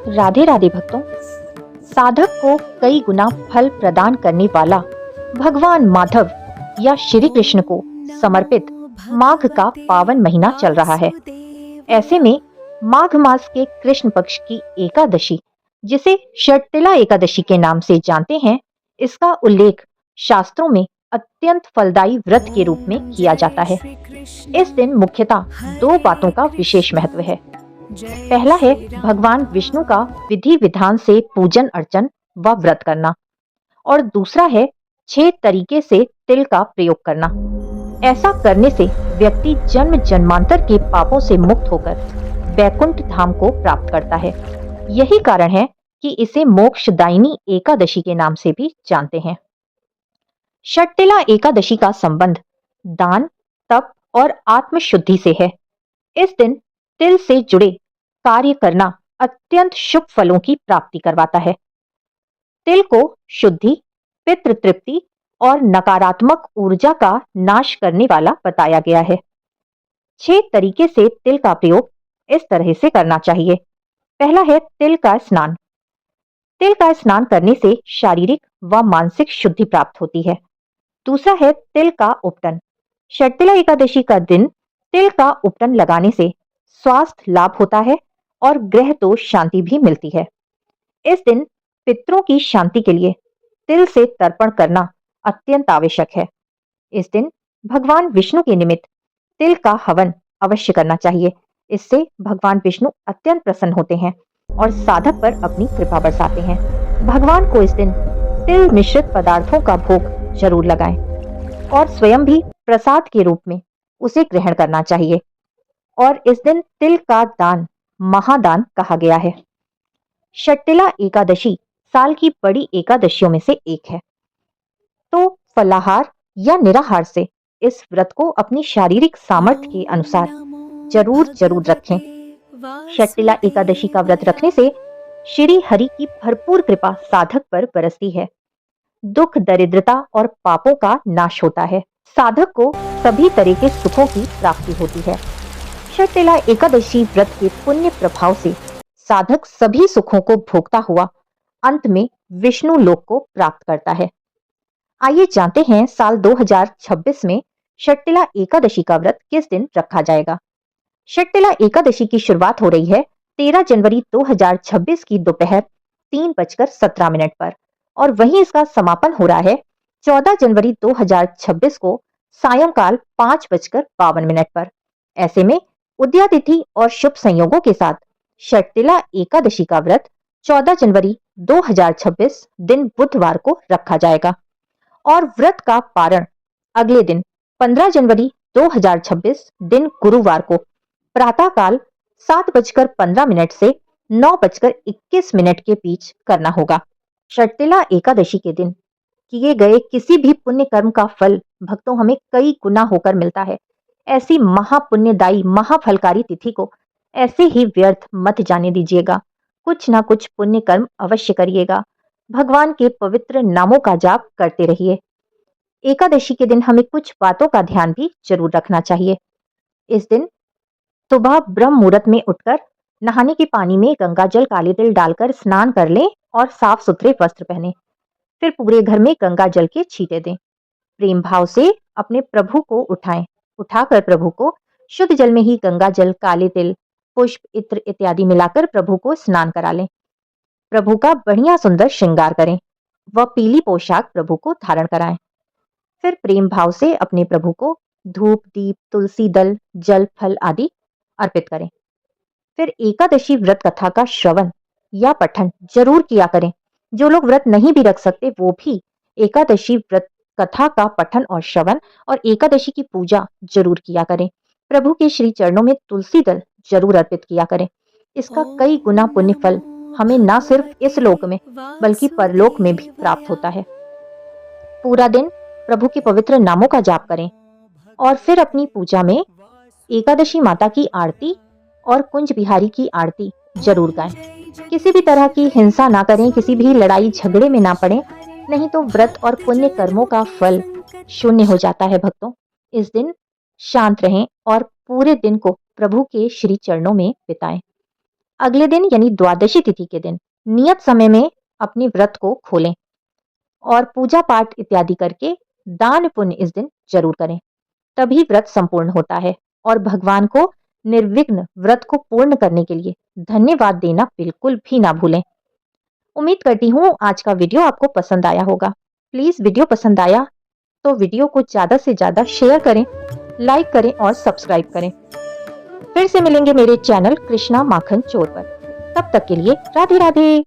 राधे राधे भक्तों। साधक को कई गुना फल प्रदान करने वाला भगवान माधव या श्री कृष्ण को समर्पित माघ का पावन महीना चल रहा है। ऐसे में माघ मास के कृष्ण पक्ष की एकादशी, जिसे षटतिला एकादशी के नाम से जानते हैं, इसका उल्लेख शास्त्रों में अत्यंत फलदायी व्रत के रूप में किया जाता है। इस दिन मुख्यतः दो बातों का विशेष महत्व है। पहला है भगवान विष्णु का विधि विधान से पूजन अर्चन व व्रत करना, और दूसरा है 6 तरीके से तिल का प्रयोग करना। ऐसा करने से व्यक्ति जन्म जन्मांतर के पापों से मुक्त होकर वैकुंठ धाम को प्राप्त करता है। यही कारण है कि इसे मोक्षदायिनी एकादशी के नाम से भी जानते हैं। षटतिला एकादशी का संबंध दान, तप और आत्मशुद्धि से है। इस दिन तिल से जुड़े कार्य करना अत्यंत शुभ फलों की प्राप्ति करवाता है। तिल को शुद्धि, पितृ तृप्ति और नकारात्मक ऊर्जा का नाश करने वाला बताया गया है। 6 तरीके से तिल का प्रयोग इस तरह से करना चाहिए। पहला है तिल का स्नान। तिल का स्नान करने से शारीरिक व मानसिक शुद्धि प्राप्त होती है। दूसरा है तिल का उपटन। षटतिला एकादशी का दिन तिल का उपटन लगाने से स्वास्थ्य लाभ होता है और ग्रह दोष शांति भी मिलती है। इस दिन पितरों की शांति के लिए तिल से तर्पण करना अत्यंत आवश्यक है। इस दिन भगवान विष्णु के निमित्त तिल का हवन अवश्य करना चाहिए। इससे भगवान विष्णु अत्यंत प्रसन्न होते हैं और साधक पर अपनी कृपा बरसाते हैं। भगवान को इस दिन तिल मिश्रित पदार्थों का भोग जरूर लगाएं और स्वयं भी प्रसाद के रूप में उसे ग्रहण करना चाहिए। और इस दिन तिल का दान महादान कहा गया है। षटतिला एकादशी साल की बड़ी एकादशियों में से एक है, तो फलाहार या निराहार से इस व्रत को अपनी शारीरिक सामर्थ्य के अनुसार जरूर जरूर रखें। षटतिला एकादशी का व्रत रखने से श्री हरि की भरपूर कृपा साधक पर बरसती है। दुख, दरिद्रता और पापों का नाश होता है। साधक को सभी तरह के सुखों की प्राप्ति होती है। षटतिला एकादशी व्रत के पुण्य प्रभाव से साधक सभी सुखों को भोगता हुआ अंत में विष्णु लोक को प्राप्त करता है। आइए जानते हैं साल 2026 में षटतिला एकादशी का व्रत किस दिन रखा जाएगा। षटतिला एकादशी की शुरुआत हो रही है 13 जनवरी 2026 की दोपहर 3:17 पर, और वहीं इसका समापन हो रहा है 14 जनवरी 2026 को सायंकाल 5:52 पर। ऐसे में उदयातिथि और शुभ संयोगों के साथ षटतिला एकादशी का व्रत 14 जनवरी 2026 दिन बुधवार को रखा जाएगा और व्रत का पारण अगले दिन 15 जनवरी 2026 दिन गुरुवार को प्रातःकाल 7:15 से 9:21 के बीच करना होगा। षटतिला एकादशी के दिन किए गए किसी भी पुण्य कर्म का फल भक्तों हमें कई गुना होकर मिलता है। ऐसी महापुण्यदायी महाफलकारी तिथि को ऐसे ही व्यर्थ मत जाने दीजिएगा। कुछ ना कुछ पुण्य कर्म अवश्य करिएगा। भगवान के पवित्र नामों का जाप करते रहिए। एकादशी के दिन हमें कुछ बातों का ध्यान भी जरूर रखना चाहिए। इस दिन सुबह ब्रह्म मुहूर्त में उठकर नहाने के पानी में गंगा जल, काले तिल डालकर स्नान कर लें और साफ सुथरे वस्त्र पहने। फिर पूरे घर में गंगा जल के छींटे दें। प्रेम भाव से अपने प्रभु को उठाएं। उठाकर प्रभु को शुद्ध जल में ही गंगा जल, काले तिल, पुष्प, इत्र इत्यादि मिलाकर प्रभु को स्नान करा लें। प्रभु का बढ़िया सुंदर श्रृंगार करें व पीली पोशाक प्रभु को धारण कराएं। फिर प्रेम भाव से अपने प्रभु को धूप, दीप, तुलसी दल, जल, फल आदि अर्पित करें। फिर एकादशी व्रत कथा का श्रवण या पठन जरूर किया करें। जो लोग व्रत नहीं भी रख सकते वो भी एकादशी व्रत कथा का पठन और श्रवण और एकादशी की पूजा जरूर किया करें। प्रभु के श्री चरणों में तुलसी दल जरूर अर्पित किया करें। इसका कई गुना पुण्य फल हमें न सिर्फ इस लोक में बल्कि परलोक में भी प्राप्त होता है। पूरा दिन प्रभु के पवित्र नामों का जाप करें और फिर अपनी पूजा में एकादशी माता की आरती और कुंज बिहारी की आरती जरूर गाएं। किसी भी तरह की हिंसा ना करें, किसी भी लड़ाई झगड़े में ना पड़ें, नहीं तो व्रत और पुण्य कर्मों का फल शून्य हो जाता है। भक्तों, इस दिन शांत रहें और पूरे दिन को प्रभु के श्री चरणों में बिताएं। अगले दिन यानी द्वादशी तिथि के दिन नियत समय में अपने व्रत को खोलें और पूजा पाठ इत्यादि करके दान पुण्य इस दिन जरूर करें। तभी व्रत संपूर्ण होता है और भगवान को निर्विघ्न व्रत को पूर्ण करने के लिए धन्यवाद देना बिल्कुल भी ना भूलें। उम्मीद करती हूँ आज का वीडियो आपको पसंद आया होगा। प्लीज वीडियो पसंद आया तो वीडियो को ज्यादा से ज्यादा शेयर करें, लाइक करें और सब्सक्राइब करें। फिर से मिलेंगे मेरे चैनल कृष्णा माखन चोर पर। तब तक के लिए राधे राधे।